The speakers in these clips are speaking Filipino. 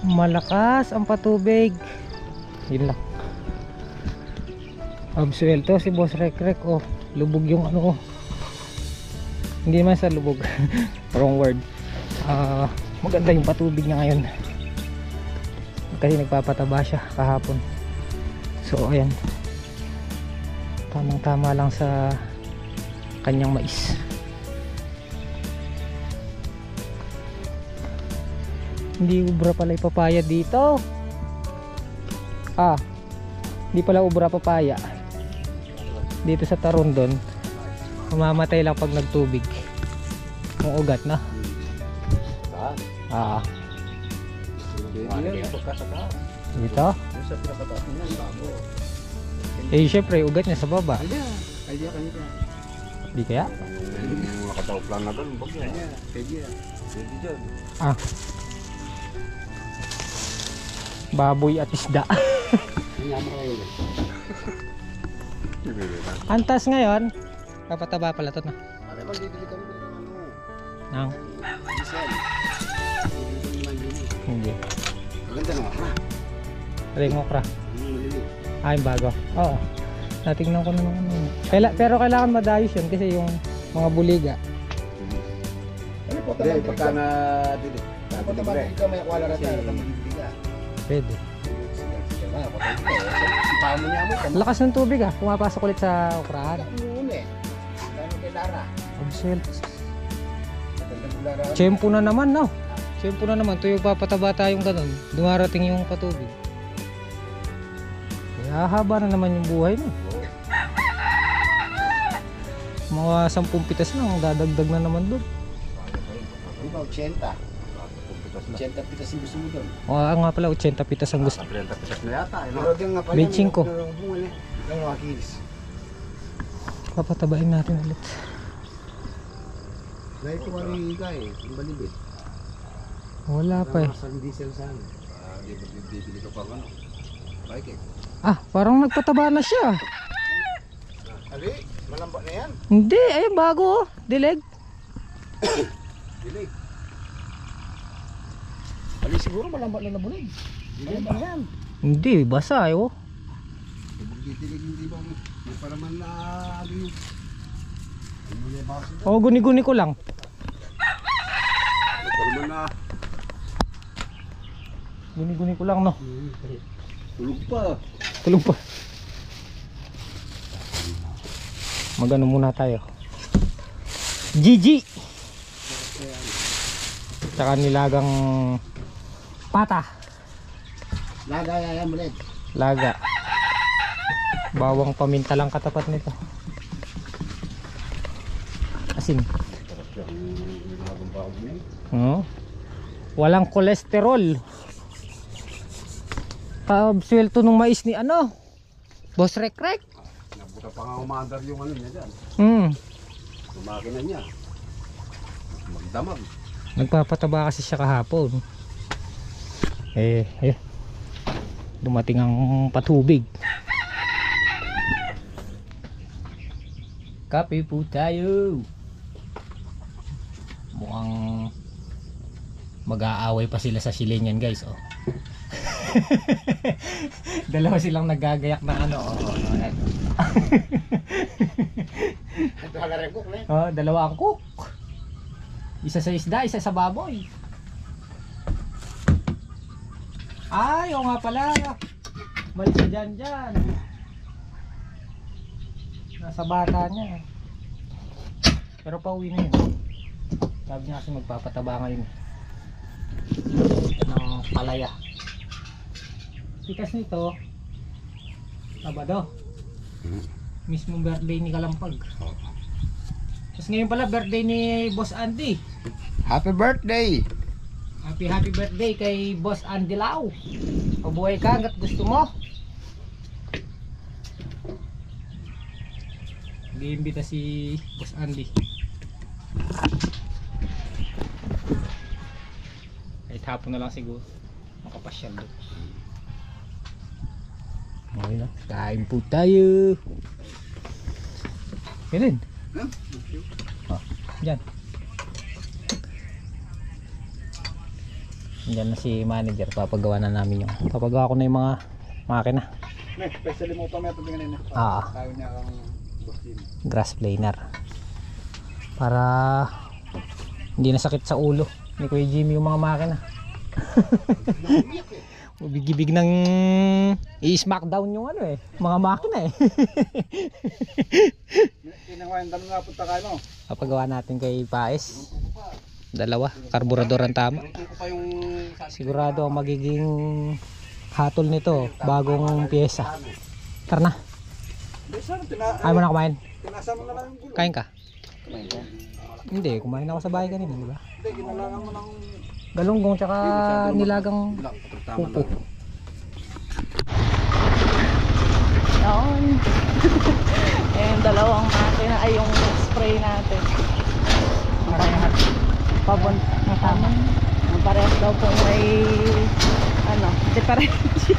Malakas ang patubig. Yun lang. Absuelto si Boss Rekrek. Oh, lubog yung ano. Hindi naman sa lubog. Wrong word. Maganda yung patubig niya ngayon. Kasi nagpapataba siya kahapon. So ayan. Tamang tama lang sa kanyang mais. Hindi ubra pala yung papaya dito. Hindi pala ubra papaya dito sa Tarondon. Mamamatay lang pag nagtubig yung ugat na. Dito? Eh syempre ugat niya sa baba. Di kaya? Nakatawag lang na doon. Baboy at isda. Antas ngayon. Papataba pala ito na. Nang? Hindi. Maganda ng okra. Ring okra. Ay, bago. Oo. Natingnan ko na naman. Pero kailangan madayos yun kasi yung mga buliga. Hindi, pagka na dito. Ikaw may akwala na tayo ng buliga. Pwede. Sipahan mo niya mo. Lakas ng tubig pumapasok ulit sa okrahan. Obsel. Tiyempo na naman Tiyempo na naman. Tuyong papataba tayong ganun. Dumarating yung patubig. Kaya haba na naman yung buhay na. Mga 10 pitas lang. Dadagdag na naman doon. 80. 80 pitas yung gusto mo doon. Nga pala 80 pitas ang gusto. 30 pitas na yata. 25. Ang mga kilis. Papatabain natin ulit. Dahil ito wari ka yung balibit. Wala pa Ang diesel sana. Bibili ka pa ano? Bike parang nagpataba na siya. Ali, malamba na yan. Hindi, bago dileg. Dilig. Ali siguro malamba na nabulig. Dilig ba yan? Hindi, basa Dilig hindi ba? May para man na ali. Guni-guni ko lang. Para man na Guni-guni ko lang tulog pa. Tulog pa. Magano muna tayo. GG. Tsaka nilagang pata. Laga yan ulit. Laga. Bawang paminta lang katapat nito. Asin. Walang kolesterol. Swelto nung mais ni Boss Rekrek. Nabuta pa nga umaandar yung ano niya dyan. Yung makina niya. Magdamag. Nagpapataba kasi siya kahapon. Ayun. Dumating ang patubig. Kape po tayo. Mukhang mag-aaway pa sila sa silingan guys. Dalawa silang nagagayak ng dalawa ang cook. Isa sa isda, isa sa baboy. Ay, nga pala. Balik siya dyan. Nasa bata niya. Pero pauwi na yun. Sabi niya kasi magpapataba ngayon ng palaya. Tikas nito Sabado. Mismong birthday ni Kalampag. Tapos ngayon pala birthday ni Boss Andy. Happy birthday! Happy birthday kay Boss Andy Lau. Mabuhay ka hanggat gusto mo. Nag-iimbita si Boss Andy. Kahit hapon na lang siguro makapasyal doon. Okay na, kain po tayo. Kailan? Dyan. Diyan na si manager, papagawa na namin yung papagawa ko na yung mga makina. Especially mo pa may tingnan nila. Tayo niya ang Grass planer. Para hindi na sakit sa ulo ni Kuya Jimmy yung mga makina. Bigibig ng i-smackdown yung ano eh, mga makina eh. Kinangayan dami nga punta kayo no. Papagawa natin kay Paes. Dalawa, karburador ang tama. Sigurado ang magiging hatol nito, bagong pyesa. Tara na. Ayaw mo na kumain? Tinasa mo na lang yung gulo. Kain ka? Hindi, kumain ako sa bahay kanina, di ba? Hindi, ginalangan mo ng Galunggong tsaka nilagang pupo. Doon. Yung dalawang makina ay yung spray natin. Papunta tama. Parehas daw po may ano, diferensya.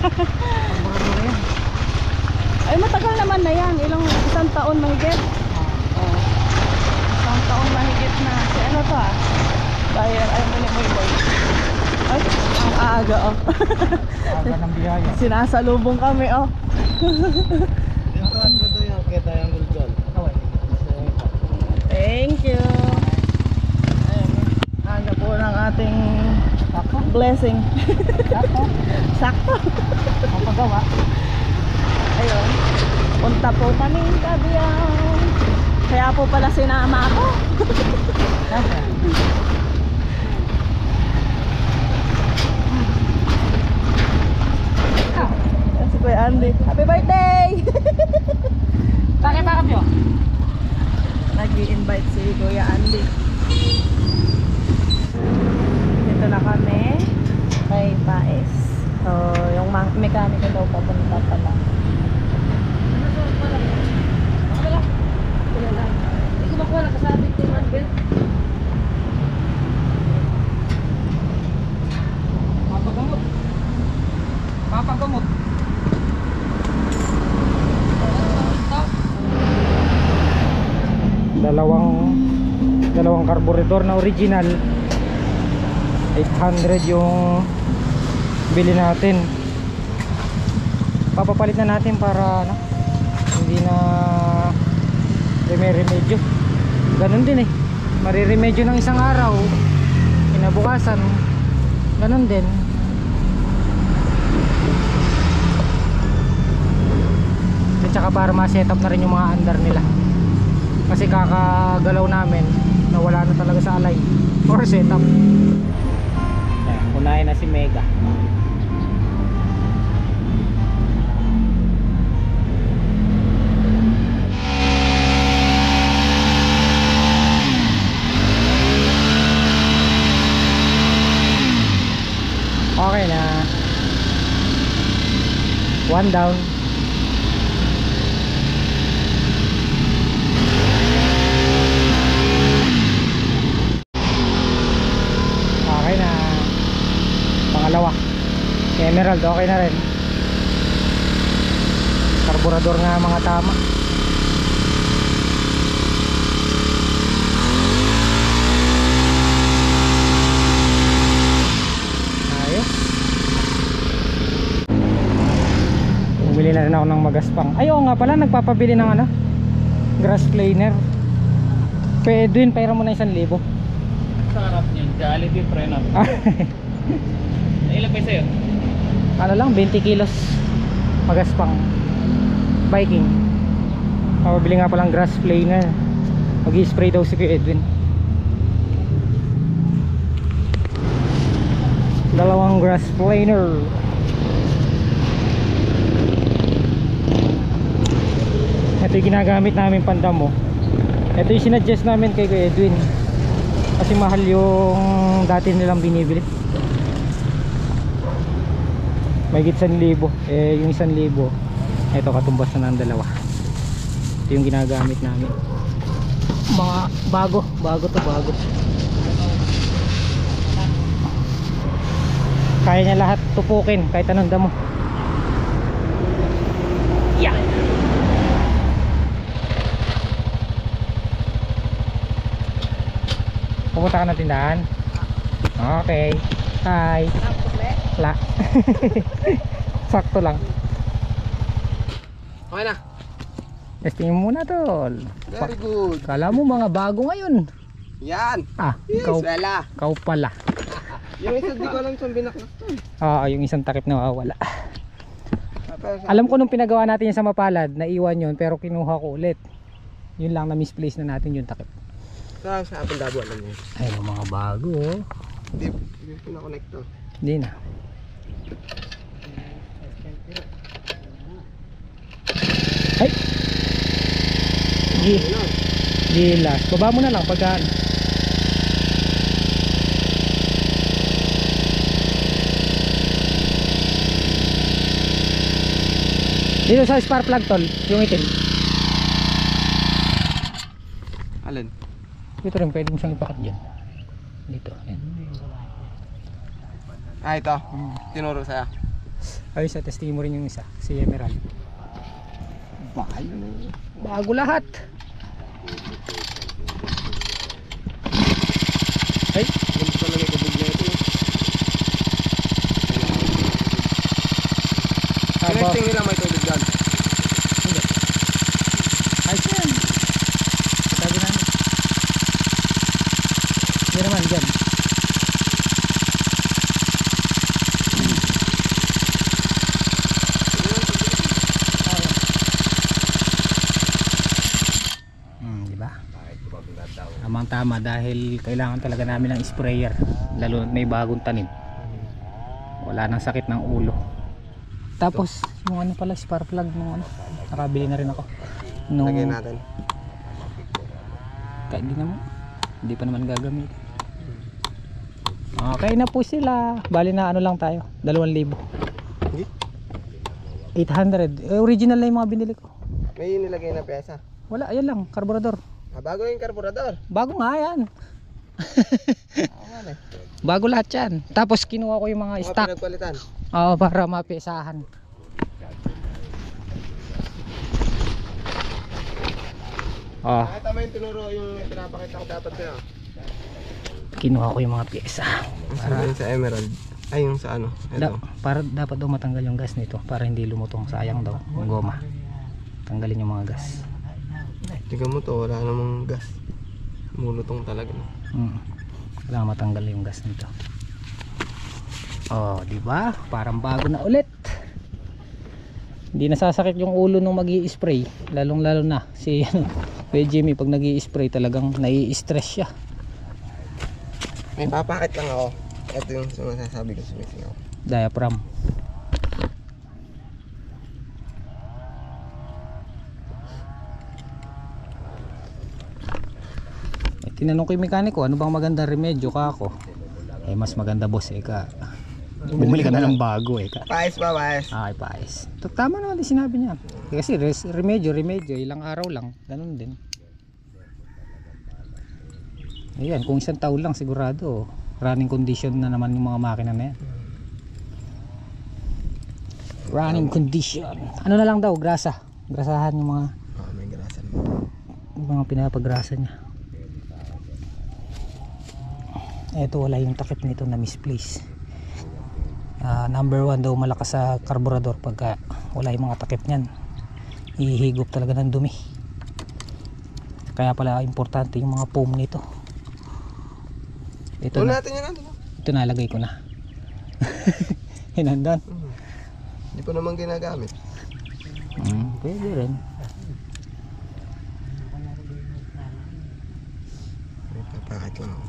Ay matagal naman na yan. Isang taon mahigit. Oh. Isang taon mahigit na. Si ano to ah? Bayer ay muli boy. Ay, ang aga oh. Aga ng biyaya. Sinasalubong kami oh. Thank you. Ayun, aga po ng ating blessing. Sakto. Papagawa. Ayun. Punta po kami Kabiyaw. Kaya po pala sinama ako. Si Kuya Andy. Happy birthday! Bakit nyo? Nag-i-invite si Kuya Andy. Dito na kami kay Paes. So, yung mekaniko daw papunta pala. Hindi ko makuha nakasabit yung handbell. Papagamot. Papagamot. Dalawang carburetor na original. 800 yung bili natin. Papapalit na natin para ano, hindi na remedyo. Ganun din eh. Mariremedyo ng isang araw, kinabukasan ganun din. At saka para ma-set up na rin yung mga andar nila. Kasi kakagalaw namin na wala na talaga sa alay or setup. Ayan, unahin na si Mega. Okay na. One down. Okay na. Pangalawa. Emerald okay na rin. Karburador nga mga tama. Bumili na rin ako ng magaspang. Ay oo nga pala, nagpapabili ng ano, grass planer. Pwede yun, pera mo na 1,000. Sa harap niyan, Jollibee Preno. Ilan pa sa'yo? Ano lang, 20 kilos magaspang biking. Pabili nga palang grass planer. Mag-i-spray daw si Kuya Edwin. Dalawang grass planer. Ito yung ginagamit namin pandamo. Ito yung sinadjust namin kay Kuya Edwin kasi mahal yung dati nilang binibili. Mahigit 1,000. Eh yung 1,000, ito katumbas na ng dalawa. Ito yung ginagamit namin. Mga bago to bago. Kaya niya lahat tupukin kahit anong damo. Yeah. Pupunta ka ng tindahan? Okay. Hi. La. Sakto lang. Okay na. Testing mo muna tol. Very good. Kala mo mga bago ngayon. Yan. Ikaw Wala. pala. Yung isa di ko alam saan binaklas to. Yung isang takip na wala. Alam ko nung pinagawa natin yung sa Mapalad, naiwan yun pero kinuha ko ulit. Yun lang na misplace na natin yung takip. Sa Apple Dabo alam niyo. Ay, mga bago oh. Hindi pinakonect to. Hindi na. Ay! Gilas. Baba mo na lang pagkaan. Dito sa spark plug tol, yung itim. Alin? Dito rin, pwede mo siyang ipakat dyan. Dito, yan. Ito. Tinuro sa'yo. Ayun sa testing mo rin yung isa, si Emerald. Bago lahat. Ay, Ganito talaga yung kabog na ito. Connecting nila may tubig dyan. ayos yan. Sabi namin. Hindi naman dyan. Diba? Tamang tama dahil kailangan talaga namin ng sprayer. Lalo na may bagong tanim. Wala nang sakit ng ulo. Tapos yung ano pala, spark plug nung ano, nakabili na rin ako nung, Lagay natin. kahit hindi pa naman gagamit. Okay na po sila. Bali na ano lang tayo, 2,000. 800. Original na yung mga binili ko. May nilagay na pyesa. Wala, ayan lang, karburador. Bago yung karburador. Bago nga yan. Bago lahat yan. Tapos kinuha ko yung mga Mga stock. pinagpalitan. Oo, para mapisahan. Tama yung tinuro yung pinapakita ko dapat sa'yo. Kinuha ko yung mga pyesa. Para yung sa Emerald. Ay yung sa ano. Ito. Para dapat daw matanggal yung gas nito para hindi lumutong, sayang daw yung goma. Tanggalin yung mga gas. Tingnan mo to, wala namang gas. Mulutong talaga. Kailangan matanggal yung gas nito. Oh, di ba? Parang bago na ulit. Hindi nasasakit yung ulo nung magi-spray, lalong-lalo na si Kuya Jimmy pag nagi-spray talagang nai-stress siya. May papakit lang ako. Ito yung masasabi ko sumisingaw. Diaphragm. Tinanong ko yung mekaniko, ano bang magandang remedyo ka ako? Eh mas maganda boss ka. Bumili ka na ng bago ka. Paes pa, paes. Ay, paes. Tama naman din sinabi niya. Kasi remedyo, ilang araw lang. Ganun din. Ayan, kung isang taon lang sigurado, running condition na naman yung mga makina na yan. Running condition. Ano na lang daw, grasa. Grasahan yung mga May grasa naman. yung mga pinapagrasa niya. Eto, wala yung takip nito na misplace. Number 1 daw malakas sa karburador pagka wala yung mga takip niyan. Ihigop talaga ng dumi. Kaya pala importante yung mga foam nito. Ito na, natin yan natin. ito nalagay ko na. Hinandan. Hindi ko naman ginagamit. Pwede rin. May papakit lang ako.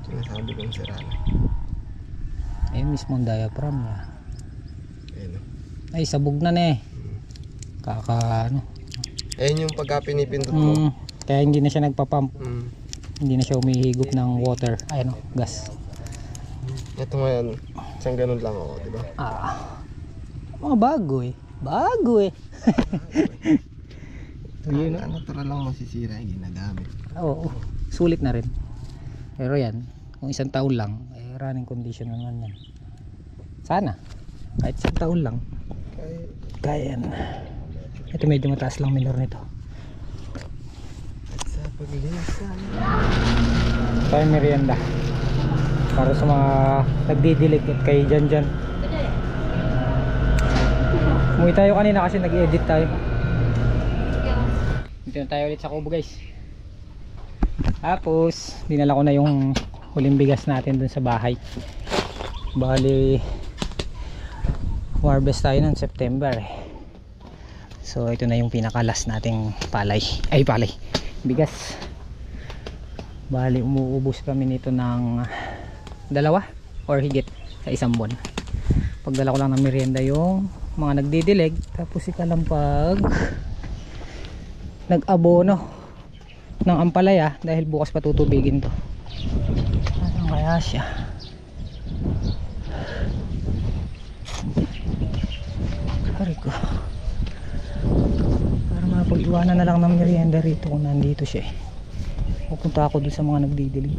Sinasabi kong sira na. Ayun mismo ang diaphragm niya. Ayun. Ay, sabog na ano. Ayun yung pagka pinipindot mo. Kaya hindi na siya nagpapump. Hindi na siya umihigop ng water. Ay, gas. Ito ngayon, isang ganun lang ako, di ba? Mga bago Bago Yun, natural lang masisira yung ginagamit. Oo, sulit na rin. Pero yan, kung isang taon lang, running condition naman yan. Sana, kahit isang taon lang. Kaya yan. Ito medyo mataas lang minor nito. At sa paglisan. Tayo merienda. para sa mga nagdidilig at kay Janjan. Umuwi tayo kanina kasi nag-edit tayo. Dito na tayo ulit sa kubo guys. Tapos dinala ko na yung huling bigas natin dun sa bahay. Bali harvest tayo ng September eh. So ito na yung pinaka last nating palay. Ay palay, bigas. Bali umuubos kami nito ng 2 or higit sa isang buwan. Pagdala ko lang ng merienda yung mga nagdidilig. Tapos ikalampag nag-abono ng ampalaya dahil bukas patutubigin to. Ano kaya siya? Hari ko, para mapag-iwanan na lang ng merienda rito kung nandito siya eh. Pupunta ako dun sa mga nagdidilig.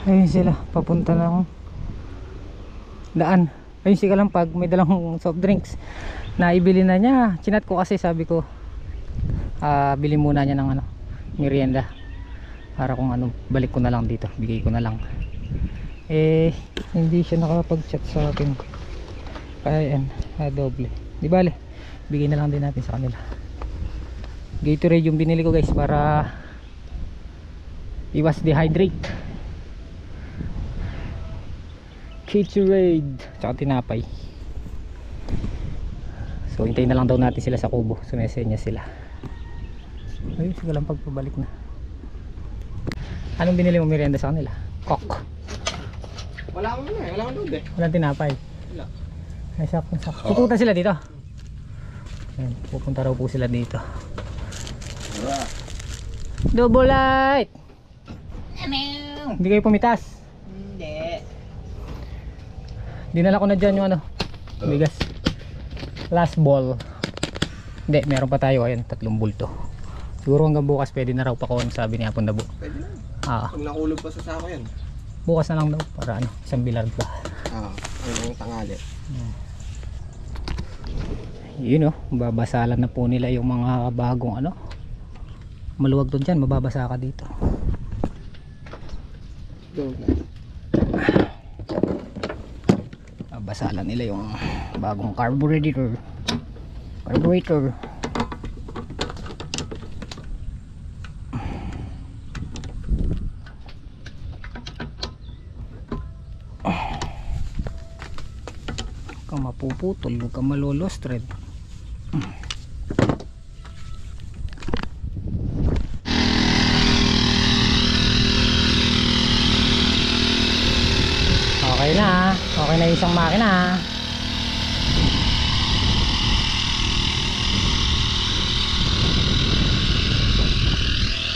Ayun sila, papunta lang daan. Ayun si Kalampag, may dalang soft drinks na ibili na niya. Chinat ko kasi, sabi ko bili muna niya ng merienda para kung balik ko na lang dito, bigay ko na lang. Eh hindi siya nakapag chat sa akin kaya yan, doble. Di bale, bigay na lang din natin sa kanila. Gatorade yung binili ko guys para iwas dehydrate. Gatorade tsaka tinapay. So hintayin na lang daw natin sila sa kubo, sumesenya sila. Ayun, sige lang pagpabalik na. Anong binili mo merienda sa kanila? Coke. Wala akong wala akong doon eh. Walang tinapay. Wala. Ay, sakto. Pupunta sila dito. Ayan, pupunta raw po sila dito. Double light! Hindi kayo pumitas? Hindi. Dinala ko na dyan yung bigas. Last ball. Hindi, meron pa tayo. Ayan, 3 bulto. Siguro hanggang bukas pwede na raw pa ko, sabi ni Apon Dabo. Pwede na. Pag nakulog pa sa sako yan. Bukas na lang daw para isang bilard pa. Ang tangali. Yun babasalan na po nila yung mga bagong maluwag doon dyan, mababasa ka dito. Babasalan nila yung bagong carburetor. Huwag kang mapuputol, huwag kang malolostred. Okay na yung isang makina.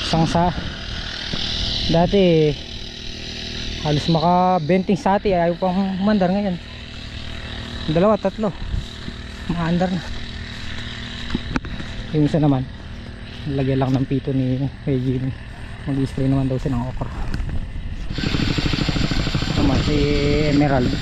Isang dati halos maka-benting sati, ayaw pang umandar. Ngayon 2, 3 maandar na. Yung isa naman lagyan lang ng pito ni Regine, mag-spray naman daw siya ng okra. Naman si Emerald.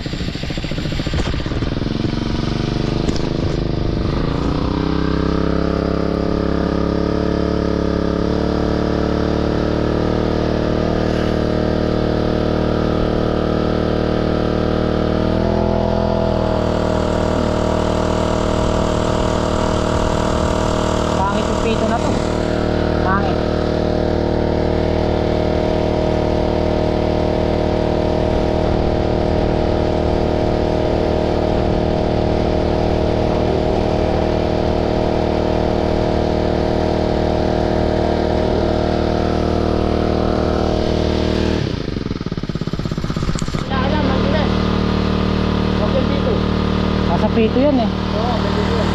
Prito yan eh. Oo, pwede yun.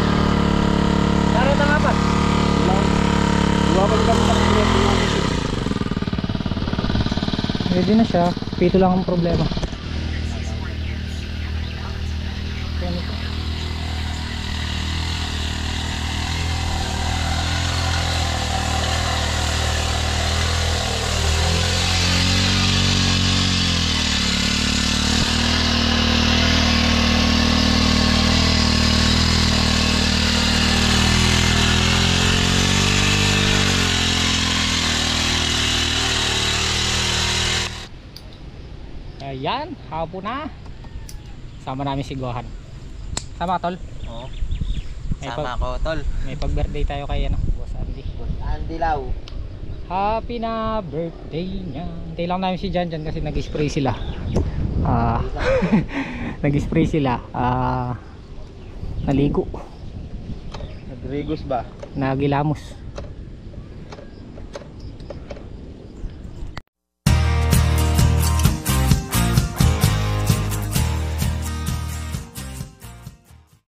Kareta nga pa. Iwapan kami sa prito namin. Ready na siya. Prito lang ang problema. Ayan, hapon na. Sama namin si Gohan. Sama ka, tol? Oo. May Sama ko, tol. May pag-birthday tayo kay ano, Boss Andy. Andy Lau. Happy na birthday niya. Hintay lang namin si Jan Jan kasi nag-spray sila. Nag-spray sila. Naligo. Nagrigos ba? Nagilamos.